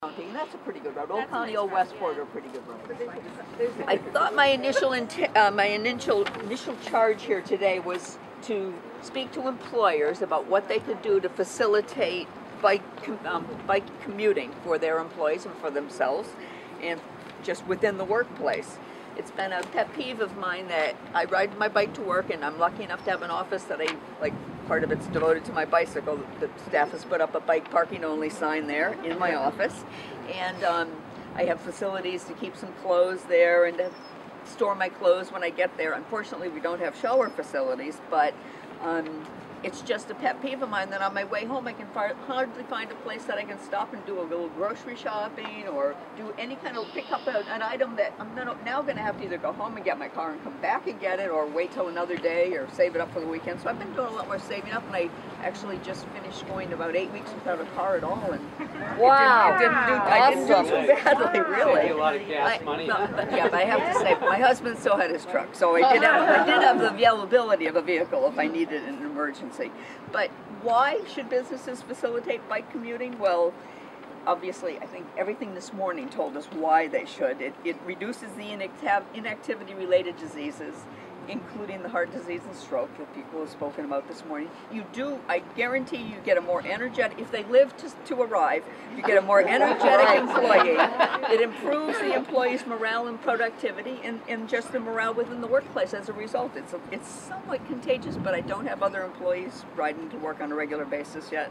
County, and that's a pretty good road. Old County, Old Westport are pretty good roads. I thought my initial charge here today was to speak to employers about what they could do to facilitate bike commuting for their employees and for themselves, and just within the workplace. It's been a pet peeve of mine that I ride my bike to work, and I'm lucky enough to have an office that part of it's devoted to my bicycle. The staff has put up a bike parking only sign there in my office, and I have facilities to keep some clothes there and to store my clothes when I get there. Unfortunately, we don't have shower facilities, but it's just a pet peeve of mine that on my way home I can hardly find a place that I can stop and do a little grocery shopping or do any kind of pick up an item that I'm now going to have to either go home and get my car and come back and get it, or wait till another day or save it up for the weekend. So I've been doing a lot more saving up, and I actually just finished going about 8 weeks without a car at all. And wow, I didn't do too badly, really. A lot of gas money. But I have to say, my husband still had his truck, so I did have the availability of a vehicle if I needed an emergency. But why should businesses facilitate bike commuting? Well, obviously, I think everything this morning told us why they should. It reduces the inactivity-related diseases, including the heart disease and stroke that people have spoken about this morning. I guarantee you get a more energetic, if they live to arrive, you get a more energetic employee. It improves the employee's morale and productivity, and just the morale within the workplace as a result. It's somewhat contagious, but I don't have other employees riding to work on a regular basis yet.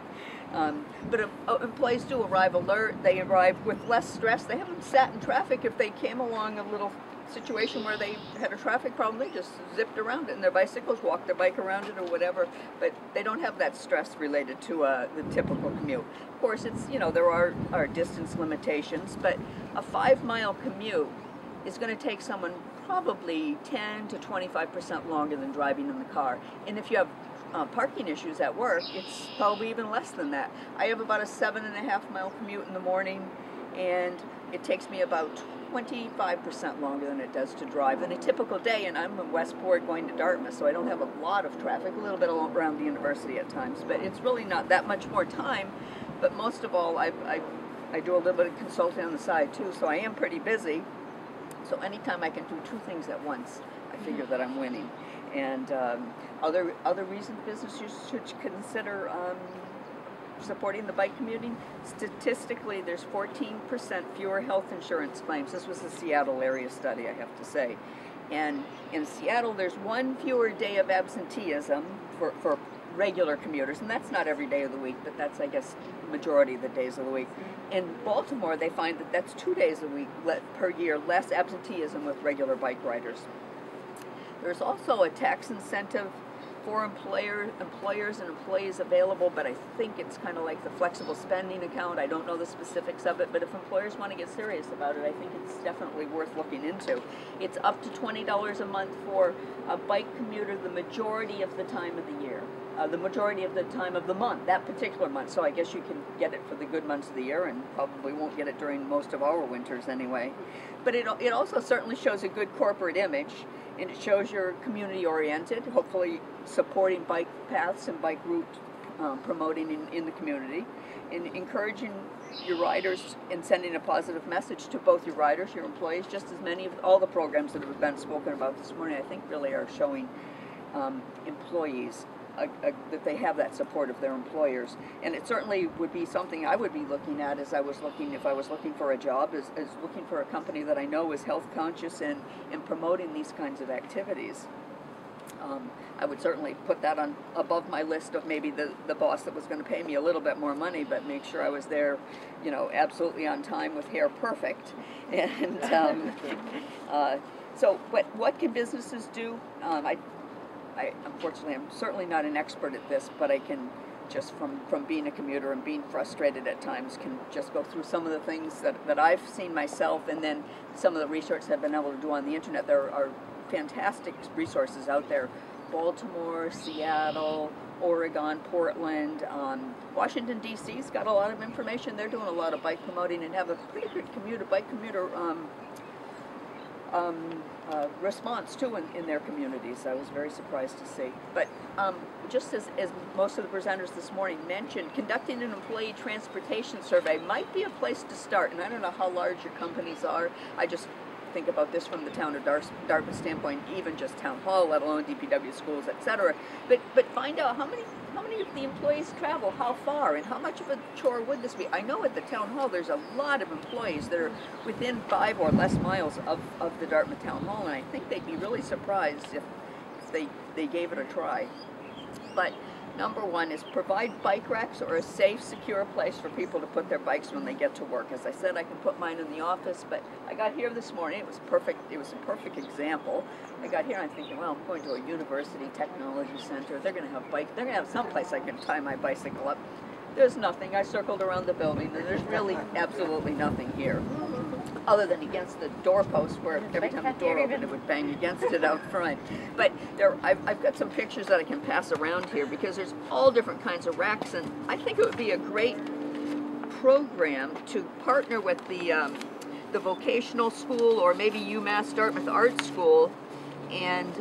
But employees do arrive alert, they arrive with less stress. They haven't sat in traffic. If they came along a little situation where they had a traffic problem, they just zipped around it in their bicycles, walked their bike around it or whatever, but they don't have that stress related to the typical commute. Of course, it's, there are distance limitations, but a 5-mile commute is going to take someone probably 10 to 25% longer than driving in the car. And if you have parking issues at work, it's probably even less than that. I have about a 7.5-mile commute in the morning, and it takes me about 25% longer than it does to drive in a typical day, and I'm in Westport going to Dartmouth, so I don't have a lot of traffic, a little bit around the university at times, but it's really not that much more time. But most of all, I do a little bit of consulting on the side too, so I am pretty busy. So anytime I can do 2 things at once, I figure that I'm winning. And other reasons businesses should consider supporting the bike commuting. Statistically, there's 14% fewer health insurance claims. This was a Seattle area study, I have to say. And in Seattle, there's 1 fewer day of absenteeism for regular commuters, and that's not every day of the week, but that's, I guess, the majority of the days of the week. In Baltimore, they find that that's 2 days a week per year less absenteeism with regular bike riders. There's also a tax incentive for employers and employees available, but I think it's kind of like the flexible spending account. I don't know the specifics of it, but if employers want to get serious about it, I think it's definitely worth looking into. It's up to $20 a month for a bike commuter the majority of the time of the year. The majority of the time of the month, that particular month. So I guess you can get it for the good months of the year, and probably won't get it during most of our winters anyway. But it also certainly shows a good corporate image, and it shows you're community oriented, hopefully supporting bike paths and bike route promoting in the community, and encouraging your riders and sending a positive message to both your riders, your employees. Just as many of all the programs that have been spoken about this morning, I think really are showing employees that they have that support of their employers. And it certainly would be something I would be looking at if I was looking for a job, is looking for a company that I know is health conscious and promoting these kinds of activities. I would certainly put that on above my list of maybe the boss that was going to pay me a little bit more money, but make sure I was there, absolutely on time with hair perfect. And so what can businesses do? Unfortunately, I'm certainly not an expert at this, but I can just from being a commuter and being frustrated at times, can just go through some of the things that I've seen myself, and then some of the research I've been able to do on the internet. There are fantastic resources out there. Baltimore, Seattle, Oregon, Portland, Washington, D.C.'s got a lot of information. They're doing a lot of bike promoting and have a pretty good bike commuter response too in their communities. I was very surprised to see. But just as most of the presenters this morning mentioned, conducting an employee transportation survey might be a place to start. And I don't know how large your companies are. I just think about this from the town of Dartmouth standpoint, even just town hall, let alone DPW schools, etc. But find out how many of the employees travel, how far, and how much of a chore would this be? I know at the town hall there's a lot of employees that are within 5 or less miles of the Dartmouth town hall, and I think they'd be really surprised if they gave it a try. But number one is provide bike racks or a safe, secure place for people to put their bikes when they get to work. As I said, I can put mine in the office, but I got here this morning, it was perfect. It was a perfect example. I got here and I'm thinking, well, I'm going to a university technology center. They're going to have some place I can tie my bicycle up. There's nothing. I circled around the building, and there's really absolutely nothing here, other than against the doorpost, where every time the door opened, it would bang against it out front. But I've got some pictures that I can pass around here, because there's all different kinds of racks, and I think it would be a great program to partner with the vocational school, or maybe UMass Dartmouth Art School, and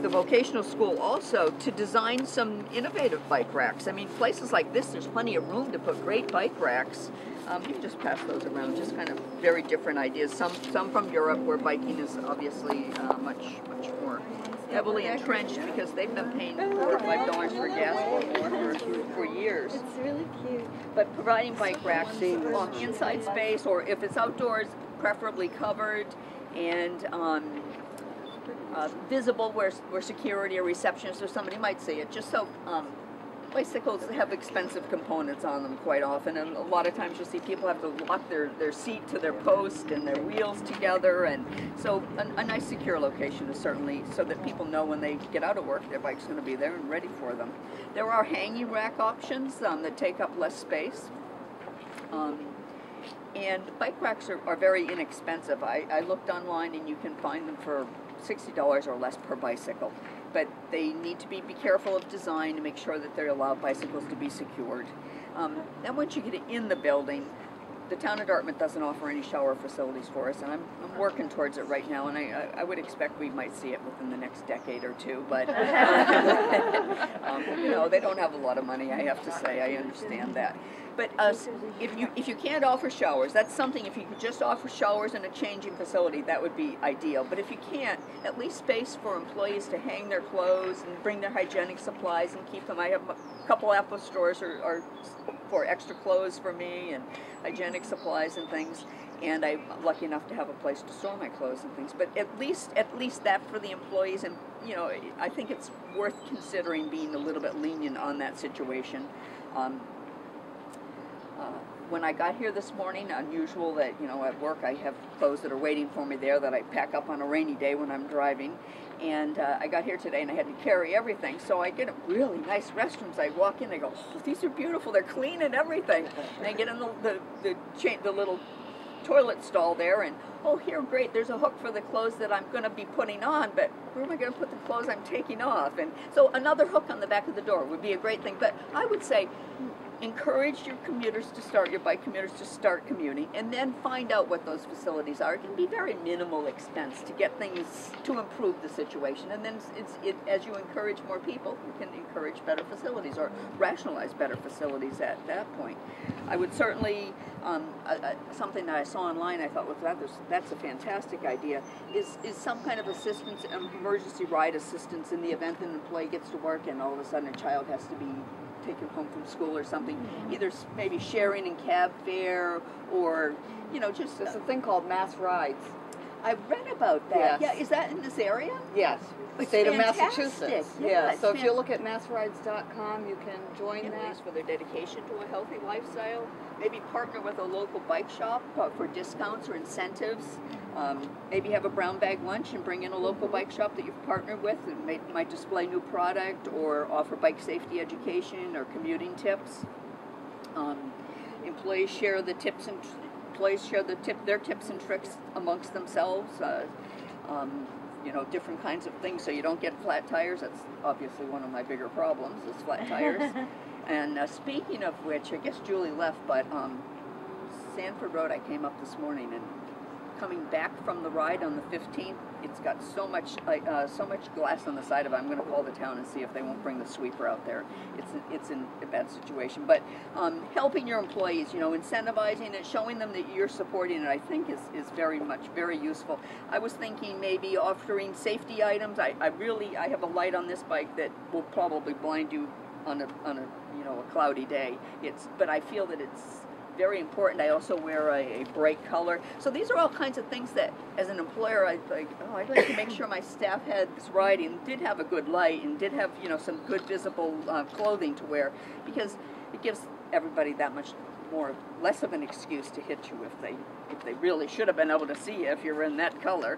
the vocational school also, to design some innovative bike racks. I mean, places like this, there's plenty of room to put great bike racks. You can just pass those around, just kind of very different ideas. Some from Europe, where biking is obviously much more heavily entrenched, because they've been paying $4 or $5 for gas for years. It's really cute. But providing bike racks, inside space, or if it's outdoors, preferably covered, and visible where security or receptionist or somebody might see it, just so bicycles have expensive components on them quite often, and a lot of times you'll see people have to lock their seat to their post and their wheels together, and so a nice secure location is certainly so that people know when they get out of work their bike's going to be there and ready for them. There are hanging rack options that take up less space. And bike racks are very inexpensive. I looked online, and you can find them for $60 or less per bicycle. But they need to be careful of design to make sure that they allow bicycles to be secured. Then once you get in the building, the town of Dartmouth doesn't offer any shower facilities for us, and I'm working towards it right now, and I would expect we might see it within the next decade or two, but you know, they don't have a lot of money, I have to say. I understand that. But if you can't offer showers, that's something. If you could just offer showers in a changing facility, that would be ideal. But if you can't, at least space for employees to hang their clothes and bring their hygienic supplies and keep them. I have a couple Apple stores are for extra clothes for me and hygienic supplies and things. And I'm lucky enough to have a place to store my clothes and things. But at least that for the employees, and you know, I think it's worth considering being a little bit lenient on that situation. When I got here this morning, unusual that, you know, at work I have clothes that are waiting for me there that I pack up on a rainy day when I'm driving. And I got here today and I had to carry everything. So I get really nice restrooms. I walk in, I go, oh, these are beautiful. They're clean and everything. And I get in the little toilet stall there, and oh, here, great, there's a hook for the clothes that I'm going to be putting on, but where am I going to put the clothes I'm taking off? And so another hook on the back of the door would be a great thing. But I would say encourage your bike commuters to start commuting, and then find out what those facilities are. It can be very minimal expense to get things to improve the situation, and then as you encourage more people, you can encourage better facilities or rationalize better facilities at that point. I would certainly, something that I saw online, I thought, well, that's a fantastic idea, is some kind of assistance, emergency ride assistance in the event that an employee gets to work and all of a sudden a child has to be taken home from school or something, either maybe sharing in cab fare, or, you know, just there's a thing called mass rides. I read about that. Yes. Yeah, is that in this area? Yes. It's State fantastic. of Massachusetts. Yeah, So if you look at massrides.com, you can join that. At least for their dedication to a healthy lifestyle. Maybe partner with a local bike shop for discounts or incentives. Maybe have a brown bag lunch and bring in a local bike shop that you've partnered with, and might display new product or offer bike safety education or commuting tips. Employees share the tips and their tips and tricks amongst themselves. You know, different kinds of things, so you don't get flat tires. That's obviously one of my bigger problems, is flat tires. And speaking of which, I guess Julie left, but Sanford Road, I came up this morning, and coming back from the ride on the 15th, it's got so much glass on the side of it. I'm going to call the town and see if they won't bring the sweeper out there. It's in a bad situation. But helping your employees, you know, incentivizing it, showing them that you're supporting it, I think is very useful. I was thinking maybe offering safety items. I have a light on this bike that will probably blind you on a you know, a cloudy day. But I feel that it's very important. I also wear a bright color. So these are all kinds of things that, as an employer, I'd like to make sure my staff had this riding, did have a good light, and did have, you know, some good visible clothing to wear, because it gives everybody that much less of an excuse to hit you if they really should have been able to see you if you're in that color.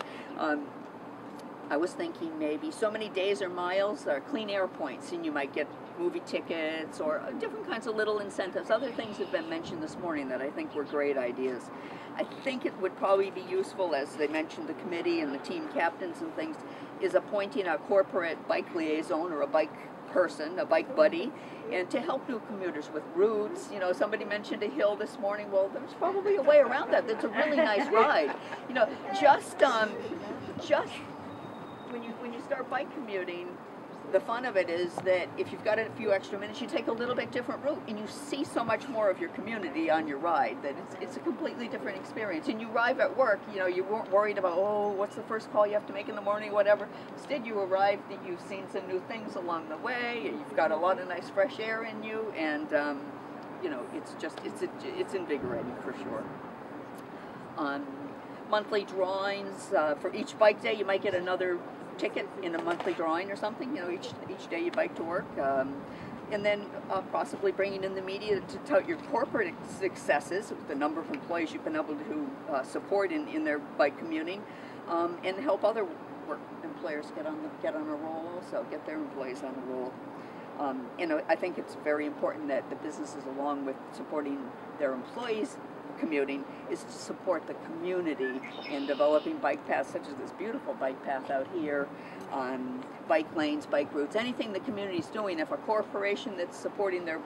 I was thinking maybe so many days or miles or clean air points, and you might get movie tickets or different kinds of little incentives. Other things have been mentioned this morning that I think were great ideas. I think it would probably be useful, as they mentioned, the committee and the team captains and things, is appointing a corporate bike liaison or a bike person, a bike buddy, and to help new commuters with routes. You know, somebody mentioned a hill this morning. Well, there's probably a way around that. That's a really nice ride. You know, just when you start bike commuting, the fun of it is that if you've got a few extra minutes, you take a little bit different route, and you see so much more of your community on your ride that it's a completely different experience. And you arrive at work, you know, you weren't worried about, oh, what's the first call you have to make in the morning, whatever. Instead, you arrive that you've seen some new things along the way, and you've got a lot of nice fresh air in you, and you know, it's invigorating for sure. Monthly drawings for each bike day. You might get another ticket in a monthly drawing or something, you know, each day you bike to work. And then possibly bringing in the media to tout your corporate successes, the number of employees you've been able to support in their bike commuting, and help other work employers get on a roll also, get their employees on a roll. You know, I think it's very important that the businesses, along with supporting their employees commuting, is to support the community in developing bike paths, such as this beautiful bike path out here, bike lanes, bike routes, anything the community is doing. If a corporation that's supporting their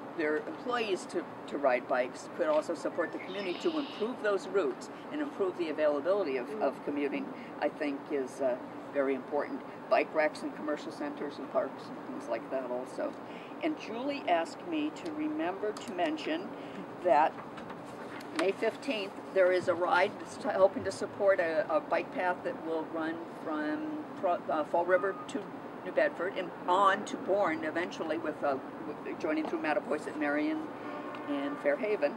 employees to ride bikes could also support the community to improve those routes and improve the availability of commuting, I think is very important. Bike racks in commercial centers and parks and things like that also. And Julie asked me to remember to mention that May 15th, there is a ride that's helping to support a bike path that will run from Fall River to New Bedford and on to Bourne eventually, with joining through Mattapoisett, Marion, and Fairhaven.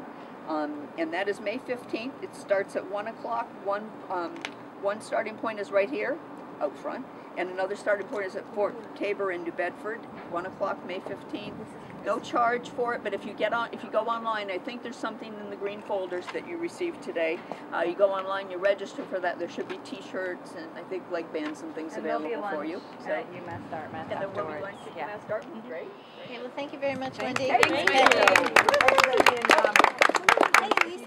And that is May 15th. It starts at 1 o'clock. One starting point is right here, out front, and another starting point is at Fort Tabor in New Bedford, 1 o'clock, May 15th. No charge for it, but if you go online, I think there's something in the green folders that you received today. You go online, you register for that. There should be T-shirts and I think leg bands and things available for you. So UMass Dartmouth. And there will be lunch at UMass Dartmouth. Great. Okay, well, thank you very much, Wendy. Thank you. Hey, Lisa.